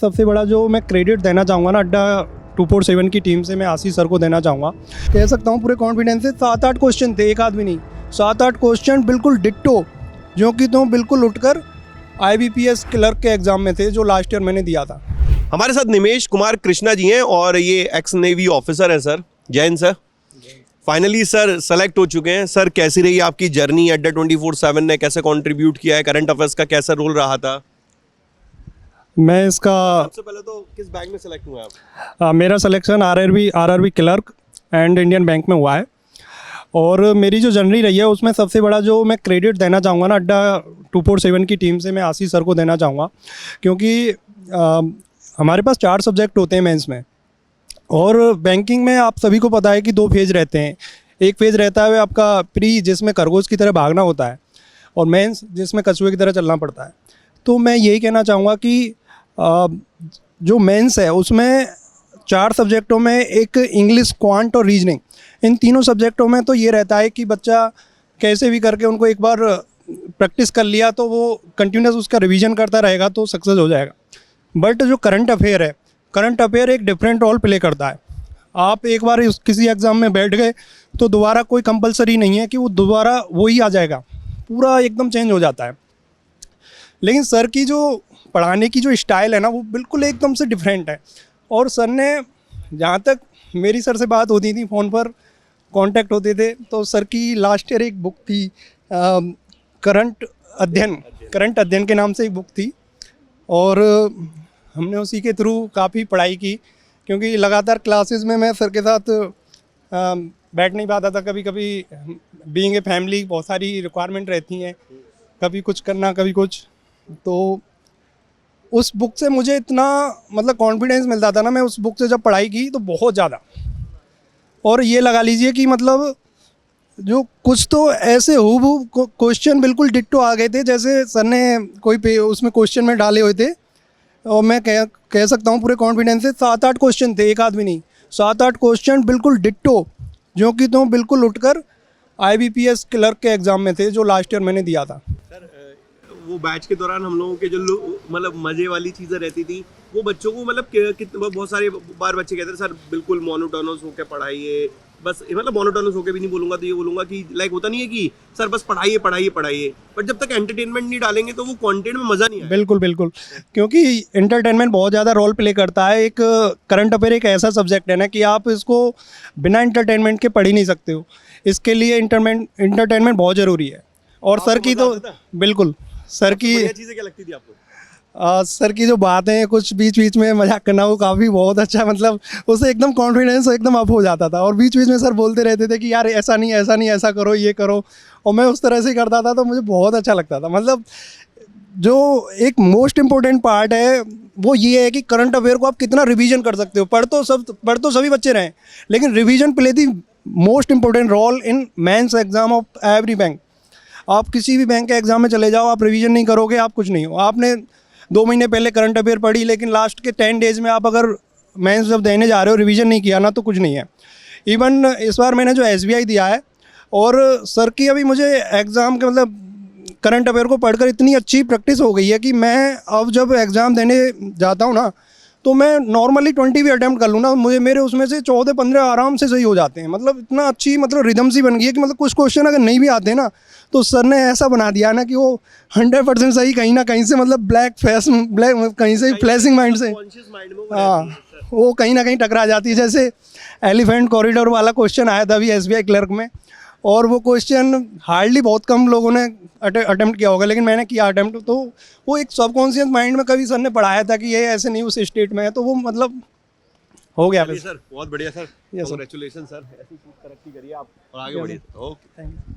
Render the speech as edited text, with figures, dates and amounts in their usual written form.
सबसे बड़ा जो मैं क्रेडिट देना चाहूँगा ना अड्डा 247 की टीम से मैं आशीष सर को देना चाहूँगा। कह सकता हूँ पूरे कॉन्फिडेंस से 7-8 क्वेश्चन थे, एक आदमी नहीं, 7-8 क्वेश्चन बिल्कुल डिट्टो जो कि तुम बिल्कुल उठकर IBPS क्लर्क के एग्ज़ाम में थे जो लास्ट ईयर मैंने दिया था। हमारे साथ निमेश कुमार कृष्णा जी हैं और ये एक्स नेवी ऑफिसर हैं। सर जय Hind sir. Finally sir select हो चुके हैं। सर कैसी रही आपकी जर्नी? अड्डा 24/7 ने कैसे कंट्रीब्यूट किया है? करंट अफेयर्स का कैसा रोल रहा था? मैं इसका सबसे पहले तो किस बैंक में सेलेक्ट हुए आप? मेरा selection RRB clerk and Indian bank में हुआ है। और मेरी जो जर्नी रही है उसमें सबसे बड़ा जो मैं क्रेडिट देना चाहूँगा ना अड्डा 247 की टीम से मैं आशीष सर को देना चाहूँगा, क्योंकि हमारे पास 4 सब्जेक्ट होते हैं मेंस में। और बैंकिंग में आप सभी को पता है कि 2 फेज़ रहते हैं। एक फेज़ रहता है आपका प्री, जिसमें खरगोश की तरह भागना होता है, और मेंस जिसमें कछुए की तरह चलना पड़ता है। तो मैं यही कहना चाहूँगा कि जो मेंस है उसमें 4 सब्जेक्टों में एक इंग्लिश, क्वांट और रीजनिंग, इन तीनों सब्जेक्टों में तो ये रहता है कि बच्चा कैसे भी करके उनको एक बार प्रैक्टिस कर लिया तो वो कंटिन्यूस उसका रिवीजन करता रहेगा तो सक्सेस हो जाएगा। बट जो करंट अफेयर है, करंट अफेयर एक डिफरेंट रोल प्ले करता है। आप एक बार किसी एग्ज़ाम में बैठ गए तो दोबारा कोई कंपलसरी नहीं है कि वो दोबारा वही आ जाएगा, पूरा एकदम चेंज हो जाता है। लेकिन सर की जो पढ़ाने की जो स्टाइल है ना वो बिल्कुल एकदम से डिफरेंट है। और सर ने, जहाँ तक मेरी सर से बात होती थी, फ़ोन पर कांटेक्ट होते थे, तो सर की लास्ट ईयर एक बुक थी करंट अध्ययन के नाम से एक बुक थी, और हमने उसी के थ्रू काफ़ी पढ़ाई की, क्योंकि लगातार क्लासेस में मैं सर के साथ बैठ नहीं पाता था। कभी कभी बीइंग ए फैमिली बहुत सारी रिक्वायरमेंट रहती हैं, कभी कुछ करना कभी कुछ। तो उस बुक से मुझे इतना मतलब कॉन्फिडेंस मिलता था ना, मैं उस बुक से जब पढ़ाई की तो बहुत ज़्यादा। और ये लगा लीजिए कि मतलब जो कुछ तो ऐसे हूबहू क्वेश्चन बिल्कुल डिट्टो आ गए थे जैसे सर ने कोई उसमें क्वेश्चन में डाले हुए थे। और मैं कह सकता हूँ पूरे कॉन्फिडेंस से 7-8 क्वेश्चन थे, एक आदमी नहीं, 7-8 क्वेश्चन बिल्कुल डिट्टो जो कि तुम बिल्कुल उठकर IBPS क्लर्क के एग्ज़ाम में थे जो लास्ट ईयर मैंने दिया था। वो बैच के दौरान हम लोगों के जो मतलब मजे वाली चीज़ें रहती थी वो बच्चों को मतलब कितने बहुत सारे बार बच्चे कहते थे सर बिल्कुल मोनोटोनस होकर पढ़ाइए, बस मतलब मोनोटोनस होकर भी नहीं बोलूँगा तो ये बोलूँगा कि लाइक होता नहीं है कि सर बस पढ़ाइए पढ़ाइए पढ़ाइए, बट जब तक एंटरटेनमेंट नहीं डालेंगे तो वो कंटेंट में मज़ा नहीं आएगा। बिल्कुल बिल्कुल, क्योंकि एंटरटेनमेंट बहुत ज़्यादा रोल प्ले करता है। एक करंट अफेयर एक ऐसा सब्जेक्ट है ना कि आप इसको बिना एंटरटेनमेंट के पढ़ ही नहीं सकते हो। इसके लिए एंटरटेनमेंट बहुत ज़रूरी है। और सर की तो बिल्कुल, सर की चीज़ें क्या लगती थी आपको? सर की जो बातें कुछ बीच बीच में मजाक करना वो काफ़ी बहुत अच्छा, मतलब उससे एकदम कॉन्फिडेंस एकदम अप हो जाता था। और बीच बीच में सर बोलते रहते थे कि यार ऐसा नहीं ऐसा करो, ये करो, और मैं उस तरह से करता था तो मुझे बहुत अच्छा लगता था। मतलब जो एक मोस्ट इम्पोर्टेंट पार्ट है वो ये है कि करंट अफेयर को आप कितना रिवीजन कर सकते हो। पढ़ तो सभी बच्चे रहें, लेकिन revision play the most important role in mains exam of every bank. आप किसी भी बैंक के एग्ज़ाम में चले जाओ, आप रिवीजन नहीं करोगे आप कुछ नहीं हो। आपने 2 महीने पहले करंट अफेयर पढ़ी, लेकिन लास्ट के 10 डेज़ में आप अगर मेंस जब देने जा रहे हो रिवीजन नहीं किया ना तो कुछ नहीं है। इवन इस बार मैंने जो SBI दिया है, और सर की अभी मुझे एग्ज़ाम के मतलब करंट अफेयर को पढ़कर इतनी अच्छी प्रैक्टिस हो गई है कि मैं अब जब एग्ज़ाम देने जाता हूँ ना तो मैं नॉर्मली 20 भी अटैम्प्ट कर लूँ ना, मुझे मेरे उसमें से 14-15 आराम से सही हो जाते हैं। मतलब इतना अच्छी मतलब रिदम सी बन गई है कि मतलब कुछ क्वेश्चन अगर नहीं भी आते ना तो सर ने ऐसा बना दिया ना कि वो 100% सही कहीं ना कहीं से, मतलब ब्लैक कहीं से फ्लैशिंग माइंड से, हाँ, वो कहीं ना कहीं टकरा जाती है। जैसे एलिफेंट कॉरिडोर वाला क्वेश्चन आया था अभी SBI क्लर्क में, और वो क्वेश्चन हार्डली बहुत कम लोगों ने अटेम्प्ट किया होगा, लेकिन मैंने किया अटेम्प्ट। तो वो एक सबकॉन्शियस माइंड में कभी सर ने पढ़ाया था कि ये ऐसे नहीं उस स्टेट में है, तो वो मतलब हो गया। सर बहुत बढ़िया सर, कांग्रेचुलेशन सर, ऐसी तरक्की करिए आप और आगे बढ़िए। Okay, thank you.